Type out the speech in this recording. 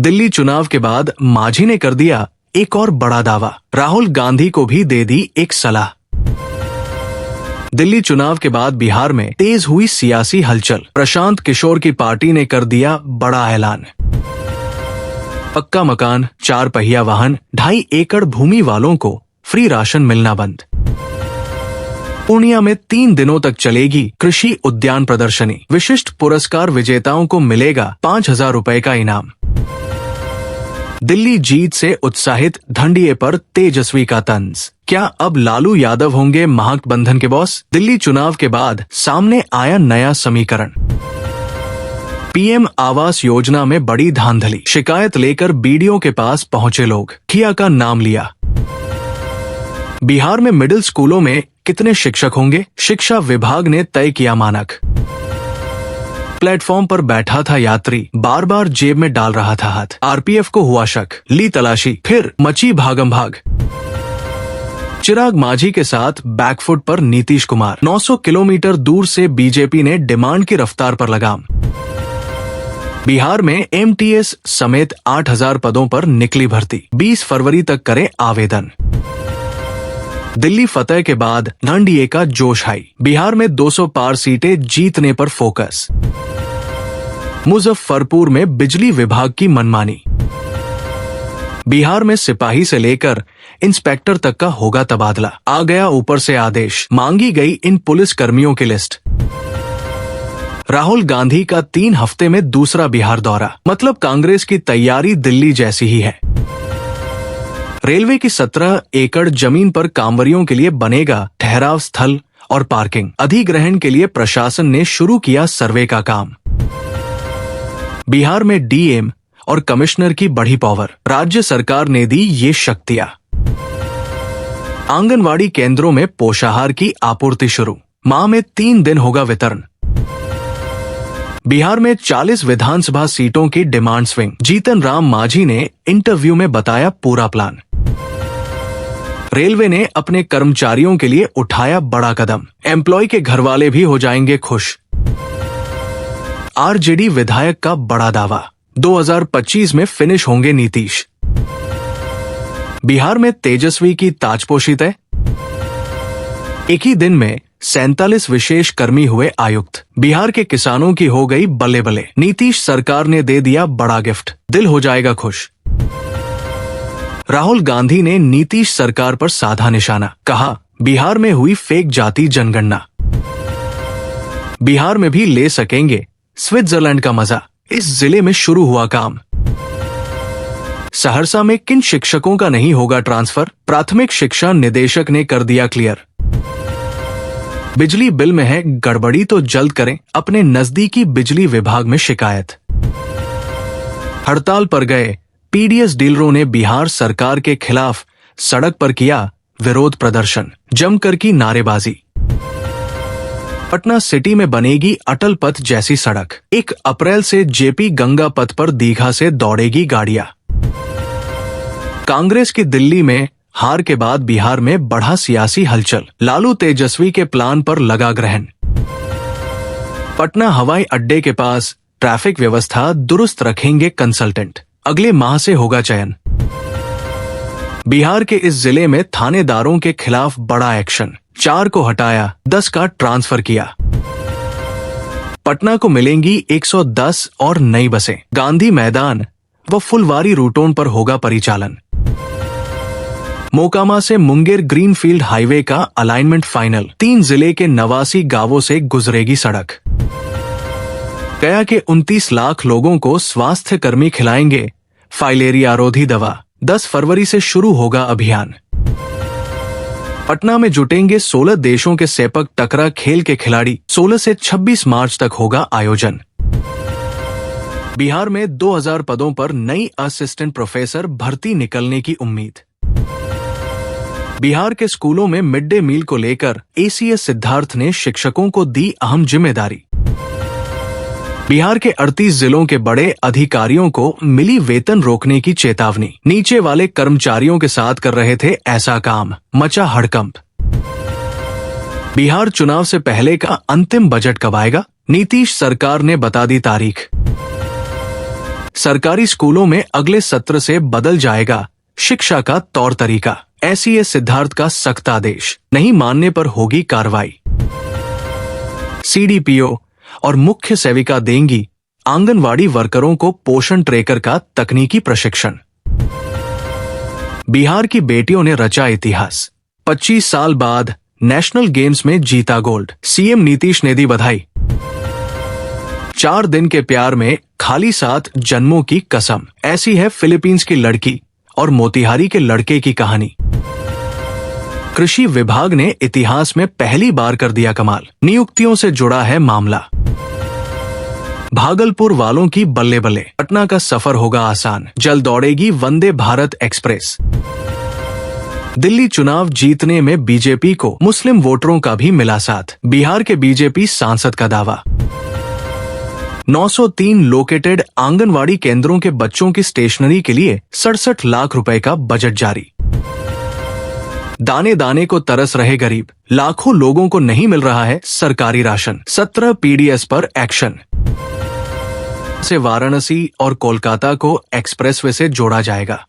दिल्ली चुनाव के बाद मांझी ने कर दिया एक और बड़ा दावा, राहुल गांधी को भी दे दी एक सलाह। दिल्ली चुनाव के बाद बिहार में तेज हुई सियासी हलचल। प्रशांत किशोर की पार्टी ने कर दिया बड़ा ऐलान। पक्का मकान, 4 पहिया वाहन, 2.5 एकड़ भूमि वालों को फ्री राशन मिलना बंद। पूर्णिया में 3 दिनों तक चलेगी कृषि उद्यान प्रदर्शनी। विशिष्ट पुरस्कार विजेताओं को मिलेगा 5,000 रुपए का इनाम। दिल्ली जीत से उत्साहित धंडिये पर तेजस्वी का तंज। क्या अब लालू यादव होंगे महागठबंधन के बॉस? दिल्ली चुनाव के बाद सामने आया नया समीकरण। पीएम आवास योजना में बड़ी धांधली। शिकायत लेकर बीडीओ के पास पहुंचे लोग, किया का नाम लिया। बिहार में मिडिल स्कूलों में कितने शिक्षक होंगे? शिक्षा विभाग ने तय किया मानक। प्लेटफॉर्म पर बैठा था यात्री, बार बार जेब में डाल रहा था हाथ। आरपीएफ को हुआ शक, ली तलाशी, फिर मची भागम भाग। चिराग मांझी के साथ बैकफुट पर नीतीश कुमार। 900 किलोमीटर दूर से बीजेपी ने डिमांड की रफ्तार पर लगाम। बिहार में एमटीएस समेत 8,000 पदों पर निकली भर्ती। 20 फरवरी तक करें आवेदन। दिल्ली फतह के बाद एनडीए का जोश हाई। बिहार में 200 पार सीटें जीतने पर फोकस। मुजफ्फरपुर में बिजली विभाग की मनमानी। बिहार में सिपाही से लेकर इंस्पेक्टर तक का होगा तबादला। आ गया ऊपर से आदेश, मांगी गई इन पुलिस कर्मियों की लिस्ट। राहुल गांधी का 3 हफ्ते में दूसरा बिहार दौरा, मतलब कांग्रेस की तैयारी दिल्ली जैसी ही है। रेलवे की 17 एकड़ जमीन पर कांवरियों के लिए बनेगा ठहराव स्थल और पार्किंग। अधिग्रहण के लिए प्रशासन ने शुरू किया सर्वे का काम। बिहार में डीएम और कमिश्नर की बढ़ी पावर, राज्य सरकार ने दी ये शक्तियां। आंगनवाड़ी केंद्रों में पोषाहार की आपूर्ति शुरू, माह में 3 दिन होगा वितरण। बिहार में 40 विधानसभा सीटों की डिमांड स्विंग। जीतन राम मांझी ने इंटरव्यू में बताया पूरा प्लान। रेलवे ने अपने कर्मचारियों के लिए उठाया बड़ा कदम, एम्प्लॉय के घरवाले भी हो जाएंगे खुश। आरजेडी विधायक का बड़ा दावा, 2025 में फिनिश होंगे नीतीश। बिहार में तेजस्वी की ताजपोशी तय। एक ही दिन में 47 विशेष कर्मी हुए आयुक्त। बिहार के किसानों की हो गई बल्ले बल्ले। नीतीश सरकार ने दे दिया बड़ा गिफ्ट, दिल हो जाएगा खुश। राहुल गांधी ने नीतीश सरकार पर साधा निशाना, कहा बिहार में हुई फेक जाति जनगणना। बिहार में भी ले सकेंगे स्विट्जरलैंड का मजा, इस जिले में शुरू हुआ काम। सहरसा में किन शिक्षकों का नहीं होगा ट्रांसफर? प्राथमिक शिक्षा निदेशक ने कर दिया क्लियर। बिजली बिल में है गड़बड़ी तो जल्द करें अपने नजदीकी बिजली विभाग में शिकायत। हड़ताल पर गए पीडीएस डीलरों ने बिहार सरकार के खिलाफ सड़क पर किया विरोध प्रदर्शन, जमकर की नारेबाजी। पटना सिटी में बनेगी अटल पथ जैसी सड़क। 1 अप्रैल से जेपी गंगा पथ पर दीघा से दौड़ेगी गाड़ियां। कांग्रेस की दिल्ली में हार के बाद बिहार में बढ़ा सियासी हलचल। लालू तेजस्वी के प्लान पर लगा ग्रहण। पटना हवाई अड्डे के पास ट्रैफिक व्यवस्था दुरुस्त रखेंगे कंसल्टेंट, अगले माह से होगा चयन। बिहार के इस जिले में थानेदारों के खिलाफ बड़ा एक्शन, 4 को हटाया, 10 का ट्रांसफर किया। पटना को मिलेंगी 110 और नई बसें। गांधी मैदान व फुलवारी रूटों पर होगा परिचालन। मोकामा से मुंगेर ग्रीनफील्ड हाईवे का अलाइनमेंट फाइनल। 3 जिले के 89 गांवों से गुजरेगी सड़क। गया के 29 लाख लोगों को स्वास्थ्य कर्मी खिलाएंगे फाइलेरिया रोधी दवा। 10 फरवरी से शुरू होगा अभियान। पटना में जुटेंगे 16 देशों के सेपक टकरा खेल के खिलाड़ी। 16 से 26 मार्च तक होगा आयोजन। बिहार में 2000 पदों पर नई असिस्टेंट प्रोफेसर भर्ती निकलने की उम्मीद। बिहार के स्कूलों में मिड डे मील को लेकर एसीएस सिद्धार्थ ने शिक्षकों को दी अहम जिम्मेदारी। बिहार के 38 जिलों के बड़े अधिकारियों को मिली वेतन रोकने की चेतावनी। नीचे वाले कर्मचारियों के साथ कर रहे थे ऐसा काम, मचा हड़कंप। बिहार चुनाव से पहले का अंतिम बजट कब आएगा? नीतीश सरकार ने बता दी तारीख। सरकारी स्कूलों में अगले सत्र से बदल जाएगा शिक्षा का तौर तरीका, ऐसी है सिद्धार्थ का सख्त आदेश। नहीं मानने पर होगी कार्रवाई। सीडीपीओ और मुख्य सेविका देंगी आंगनवाड़ी वर्करों को पोषण ट्रैकर का तकनीकी प्रशिक्षण। बिहार की बेटियों ने रचा इतिहास, 25 साल बाद नेशनल गेम्स में जीता गोल्ड, सीएम नीतीश ने दी बधाई। 4 दिन के प्यार में खाली 7 जन्मों की कसम, ऐसी है फिलीपींस की लड़की और मोतिहारी के लड़के की कहानी। कृषि विभाग ने इतिहास में पहली बार कर दिया कमाल, नियुक्तियों से जुड़ा है मामला। भागलपुर वालों की बल्ले बल्ले, पटना का सफर होगा आसान, जल्द दौड़ेगी वंदे भारत एक्सप्रेस। दिल्ली चुनाव जीतने में बीजेपी को मुस्लिम वोटरों का भी मिला साथ, बिहार के बीजेपी सांसद का दावा। 903 लोकेटेड आंगनवाड़ी केंद्रों के बच्चों की स्टेशनरी के लिए 67 लाख रुपए का बजट जारी। दाने दाने को तरस रहे गरीब, लाखों लोगों को नहीं मिल रहा है सरकारी राशन, 17 पीडीएस पर एक्शन। से वाराणसी और कोलकाता को एक्सप्रेसवे से जोड़ा जाएगा।